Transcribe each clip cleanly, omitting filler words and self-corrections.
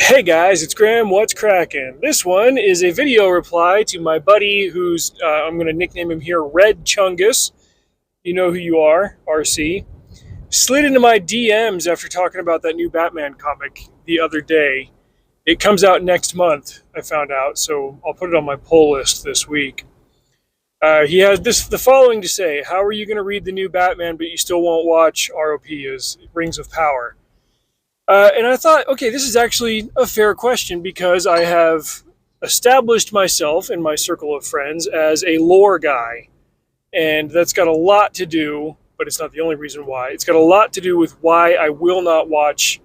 Hey guys, it's Graham. What's cracking? This one is a video reply to my buddy who's, I'm going to nickname him here, Red Chungus. You know who you are, RC. Slid into my DMs after talking about that new Batman comic the other day. It comes out next month, I found out, so I'll put it on my pull list this week. He has the following to say: how are you going to read the new Batman, but you still won't watch ROP as Rings of Power? And I thought, okay, this is actually a fair question because I have established myself in my circle of friends as a lore guy. And that's got a lot to do, but it's not the only reason why. It's got a lot to do with why I will not watch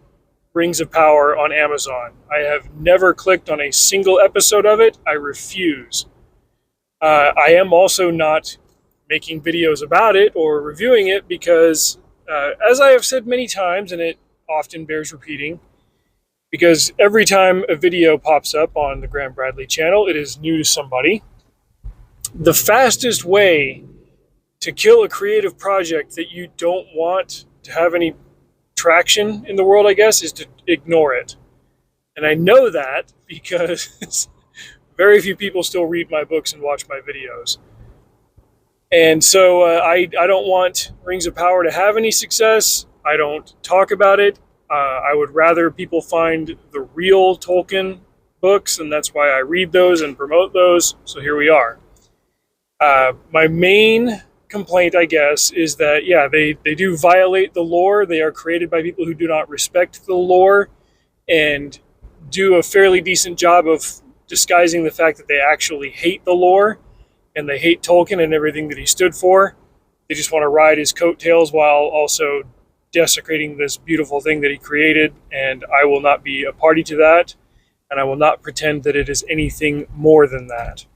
Rings of Power on Amazon. I have never clicked on a single episode of it. I refuse. I am also not making videos about it or reviewing it because, as I have said many times, and it often bears repeating, because every time a video pops up on the Graham Bradley channel, it is new to somebody. The fastest way to kill a creative project that you don't want to have any traction in the world, I guess, is to ignore it. And I know that because very few people still read my books and watch my videos. And so I don't want Rings of Power to have any success. I don't talk about it. I would rather people find the real Tolkien books, and that's why I read those and promote those. So here we are. My main complaint, I guess, is that, yeah, they do violate the lore. They are created by people who do not respect the lore and do a fairly decent job of disguising the fact that they actually hate the lore and they hate Tolkien and everything that he stood for. They just want to ride his coattails while also desecrating this beautiful thing that he created, and I will not be a party to that, and I will not pretend that it is anything more than that.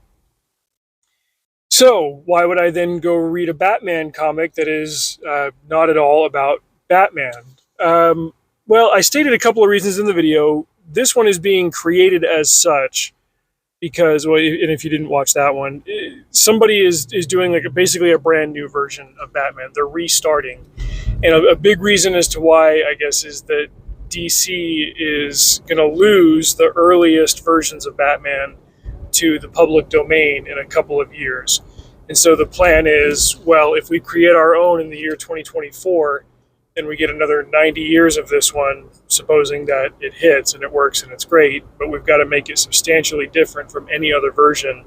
So why would I then go read a Batman comic that is not at all about Batman? Well, I stated a couple of reasons in the video. This one is being created as such because, well, and if you didn't watch that one, somebody is doing like basically a brand new version of Batman. They're restarting. And a big reason as to why, I guess, is that DC is going to lose the earliest versions of Batman to the public domain in a couple of years. And so the plan is, well, if we create our own in the year 2024, then we get another 90 years of this one, supposing that it hits and it works and it's great, but we've got to make it substantially different from any other version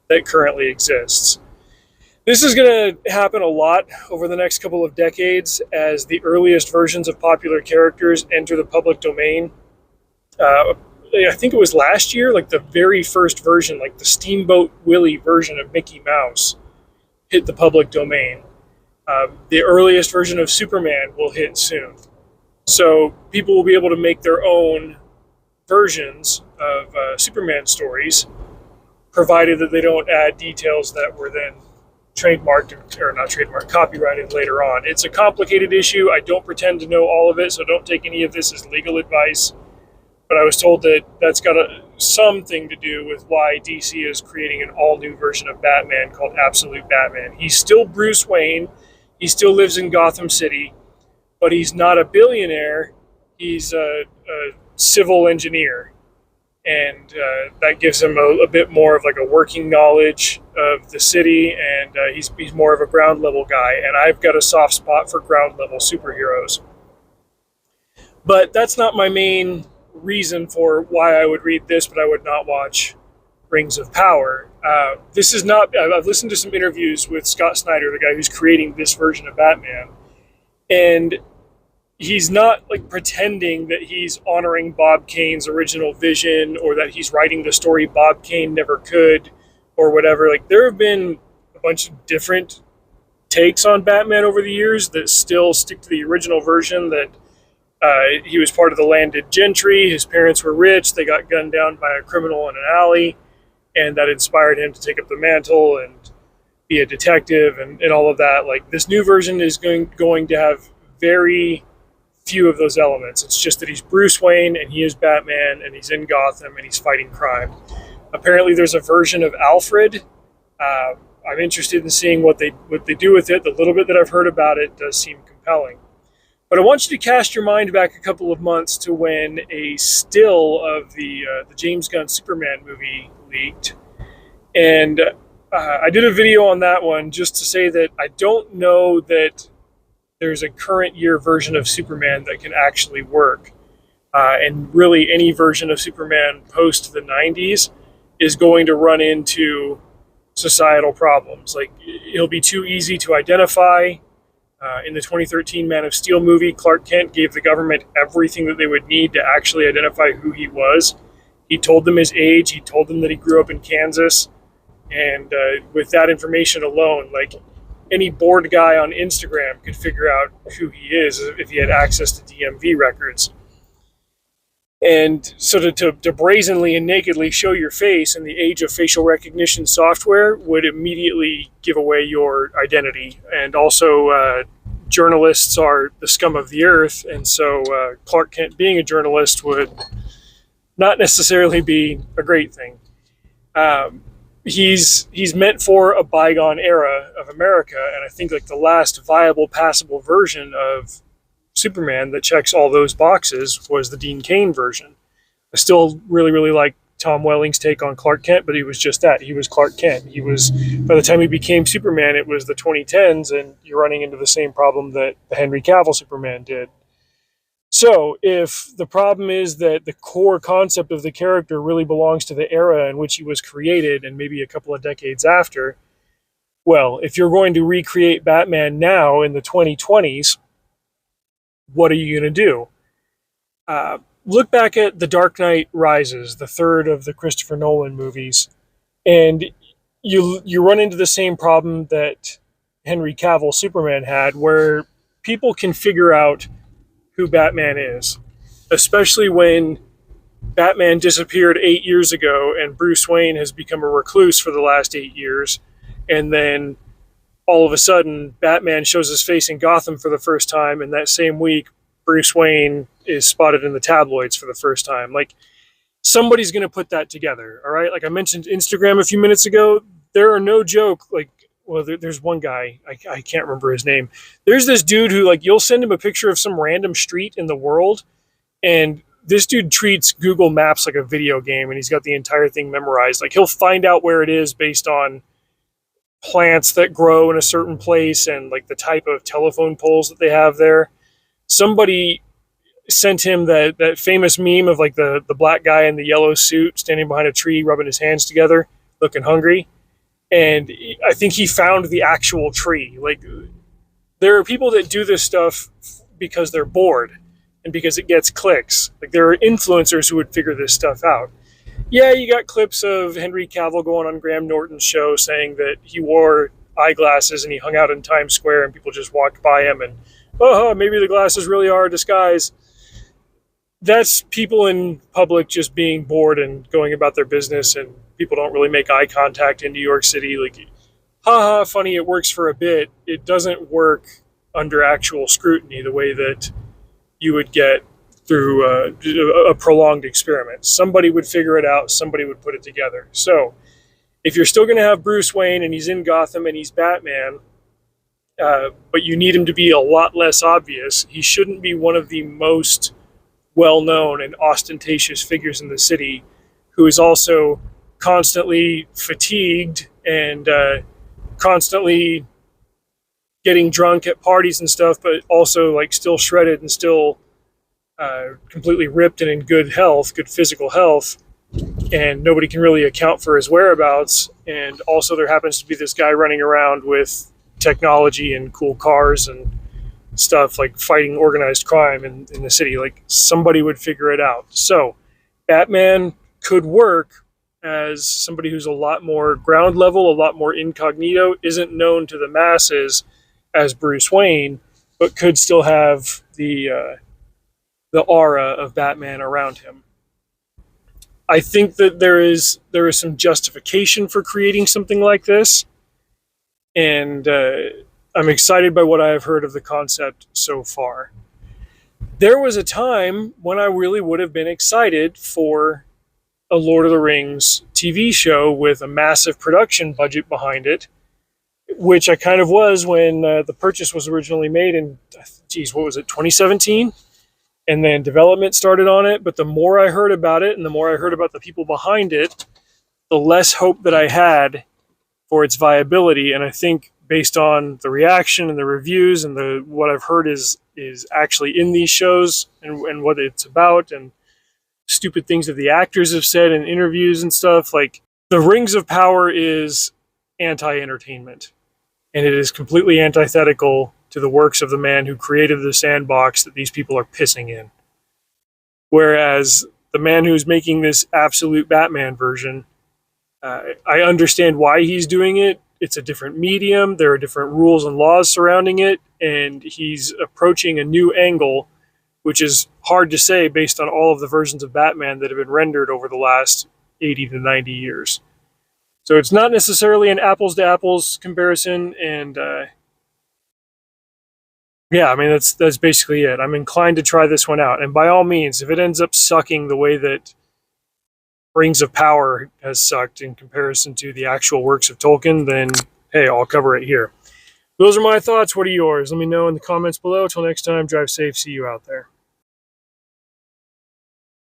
that currently exists. This is going to happen a lot over the next couple of decades as the earliest versions of popular characters enter the public domain. I think it was last year, like the very first version, like the Steamboat Willie version of Mickey Mouse hit the public domain. The earliest version of Superman will hit soon. So people will be able to make their own versions of Superman stories, provided that they don't add details that were then trademarked, or not trademarked, copyrighted later on. It's a complicated issue. I don't pretend to know all of it, so don't take any of this as legal advice. But I was told that that's got something to do with why DC is creating an all-new version of Batman called Absolute Batman. He's still Bruce Wayne. He still lives in Gotham City, but he's not a billionaire. He's a civil engineer. And that gives him a bit more of like a working knowledge of the city, and he's more of a ground level guy. And I've got a soft spot for ground level superheroes. But that's not my main reason for why I would read this, but I would not watch Rings of Power. This is not. I've listened to some interviews with Scott Snyder, the guy who's creating this version of Batman, and he's not like pretending that he's honoring Bob Kane's original vision or that he's writing the story Bob Kane never could or whatever. Like, there have been a bunch of different takes on Batman over the years that still stick to the original version, that he was part of the landed gentry, his parents were rich, they got gunned down by a criminal in an alley, and that inspired him to take up the mantle and be a detective and all of that. Like, this new version is going to have very few of those elements. It's just that he's Bruce Wayne and he is Batman and he's in Gotham and he's fighting crime. Apparently there's a version of Alfred. I'm interested in seeing what they do with it. The little bit that I've heard about it does seem compelling. But I want you to cast your mind back a couple of months to when a still of the James Gunn Superman movie leaked, and I did a video on that one just to say that I don't know that there's a current year version of Superman that can actually work. And really, any version of Superman post the 90s is going to run into societal problems. Like, it'll be too easy to identify. In the 2013 Man of Steel movie, Clark Kent gave the government everything that they would need to actually identify who he was. He told them his age, he told them that he grew up in Kansas, and with that information alone, like, any bored guy on Instagram could figure out who he is if he had access to DMV records. And so to brazenly and nakedly show your face in the age of facial recognition software would immediately give away your identity. And also, journalists are the scum of the earth, and so Clark Kent being a journalist would not necessarily be a great thing. He's meant for a bygone era of America, and I think like the last viable, passable version of Superman that checks all those boxes was the Dean Cain version. I still really, really like Tom Welling's take on Clark Kent, but he was just that. He was Clark Kent. He was, by the time he became Superman, it was the 2010s, and you're running into the same problem that the Henry Cavill Superman did. So if the problem is that the core concept of the character really belongs to the era in which he was created and maybe a couple of decades after, well, if you're going to recreate Batman now in the 2020s, what are you going to do? Look back at The Dark Knight Rises, the third of the Christopher Nolan movies, and you run into the same problem that Henry Cavill Superman had, where people can figure out who Batman is, especially when Batman disappeared 8 years ago and Bruce Wayne has become a recluse for the last 8 years, and then all of a sudden Batman shows his face in Gotham for the first time, and that same week Bruce Wayne is spotted in the tabloids for the first time. Like, somebody's going to put that together, all right? Like I mentioned Instagram a few minutes ago, there are no joke, like, well, there's one guy, I can't remember his name. There's this dude who, like, you'll send him a picture of some random street in the world, and this dude treats Google Maps like a video game, and he's got the entire thing memorized. Like, he'll find out where it is based on plants that grow in a certain place and, like, the type of telephone poles that they have there. Somebody sent him that famous meme of, like, the black guy in the yellow suit standing behind a tree, rubbing his hands together, looking hungry. And I think he found the actual tree. Like, there are people that do this stuff because they're bored and because it gets clicks. Like, there are influencers who would figure this stuff out. Yeah, you got clips of Henry Cavill going on Graham Norton's show saying that he wore eyeglasses and he hung out in Times Square and people just walked by him and, oh, maybe the glasses really are a disguise. That's people in public just being bored and going about their business, and people don't really make eye contact in New York City. Like, haha, funny, it works for a bit. It doesn't work under actual scrutiny the way that you would get through a prolonged experiment. Somebody would figure it out. Somebody would put it together. So if you're still going to have Bruce Wayne and he's in Gotham and he's Batman, but you need him to be a lot less obvious, he shouldn't be one of the most well-known and ostentatious figures in the city who is also constantly fatigued and constantly getting drunk at parties and stuff, but also, like, still shredded and still completely ripped and in good health, good physical health, and nobody can really account for his whereabouts. And also there happens to be this guy running around with technology and cool cars and stuff, like fighting organized crime in the city. Like, somebody would figure it out. So Batman could work as somebody who's a lot more ground level, a lot more incognito, isn't known to the masses as Bruce Wayne, but could still have the aura of Batman around him. I think that there is some justification for creating something like this, and I'm excited by what I have heard of the concept so far. There was a time when I really would have been excited for a Lord of the Rings TV show with a massive production budget behind it, which I kind of was when the purchase was originally made in, geez, what was it, 2017? And then development started on it. But the more I heard about it and the more I heard about the people behind it, the less hope that I had for its viability. And I think based on the reaction and the reviews and the what I've heard is actually in these shows and what it's about and stupid things that the actors have said in interviews and stuff, like the Rings of Power is anti-entertainment. And it is completely antithetical to the works of the man who created the sandbox that these people are pissing in. Whereas the man who's making this absolute Batman version, I understand why he's doing it. It's a different medium. There are different rules and laws surrounding it. And he's approaching a new angle, which is hard to say based on all of the versions of Batman that have been rendered over the last 80 to 90 years. So it's not necessarily an apples to apples comparison, and yeah, I mean that's basically it. I'm inclined to try this one out, and by all means, if it ends up sucking the way that Rings of Power has sucked in comparison to the actual works of Tolkien, then hey, I'll cover it here. Those are my thoughts. What are yours? Let me know in the comments below. Till next time, drive safe. See you out there.